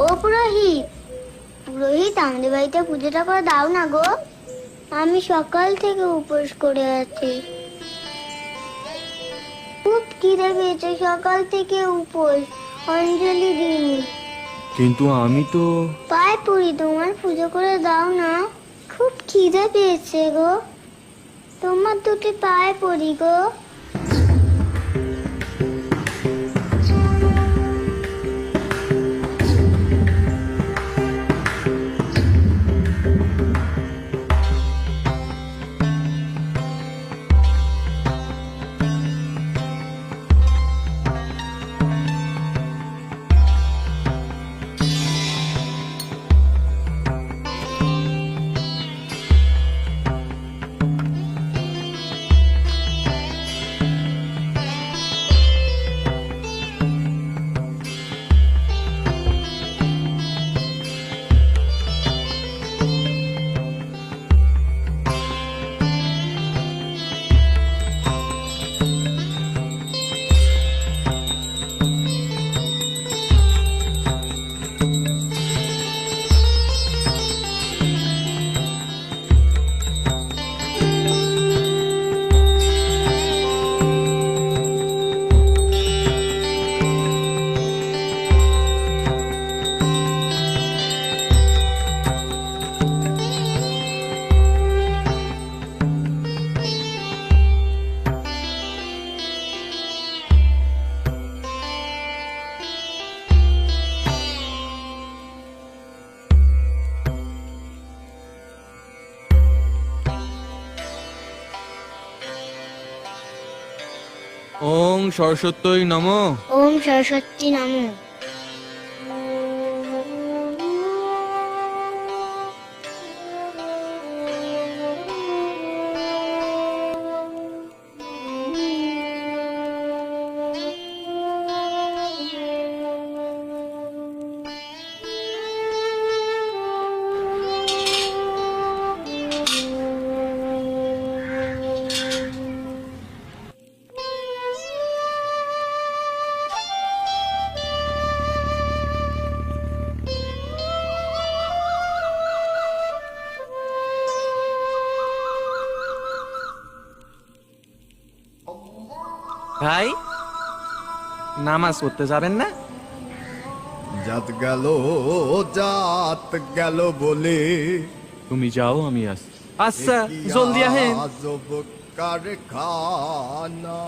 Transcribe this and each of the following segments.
ও পুরোহিত, পুরোহিত আমাদের বাড়িতে পুজোটা করে দাও না গো। আমি সকাল থেকে উপোস করে আছি, খুব খিদে পেয়েছে, সকাল থেকে উপোস, অঞ্জলি দিইনি। কিন্তু আমি তো পায়ে পড়ি, তোমার পুজো করে দাও না, খুব খিদে পেয়েছে গো, তোমার দুটি পায়ে পড়ি গো। ওং সরস্বত্যই নমঃ। ওম সরস্বতী নমঃ। ভাই, নামাজ পড়তে যাবেন না? জাত গেল বলে তুমি যাও, আমি আসছি। আচ্ছা, জলদি আহেন। আজব কারখানা।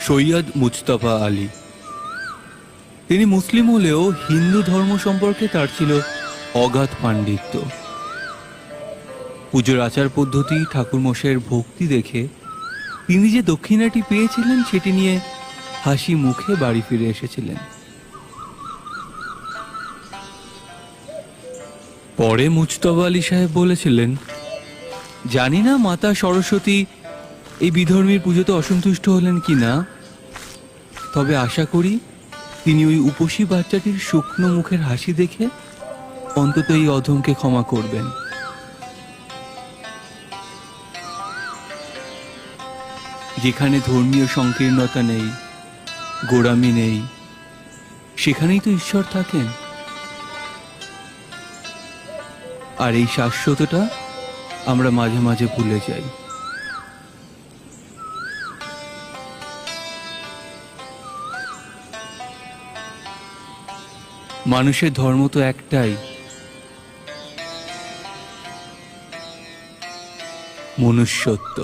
সৈয়দ মুজতবা আলী, তিনি মুসলিম হলেও হিন্দু ধর্ম সম্পর্কে তার ছিল অগাধ পাণ্ডিত্য। পুজোর আচার পদ্ধতি, ঠাকুরমশাইয়ের ভক্তি দেখে তিনি যে দক্ষিণাটি পেয়েছিলেন সেটি নিয়ে হাসি মুখে বাড়ি ফিরে এসেছিলেন। পরে মুজতবা আলী সাহেব বলেছিলেন, জানি না মাতা সরস্বতী এই বিধর্মীর পুজোতে অসন্তুষ্ট হলেন কিনা, তবে আশা করি তিনি ওই উপসী বাচ্চাটির শুকনো মুখের হাসি দেখে অন্তত এই অধমকে ক্ষমা করবেন। যেখানে ধর্মীয় সংকীর্ণতা নেই, গোঁড়ামি নেই, সেখানেই তো ঈশ্বর থাকেন। আর এই শাশ্বতটা আমরা মাঝে মাঝে ভুলে যাই। মানুষের ধর্ম তো একটাই, মনুষ্যত্ব।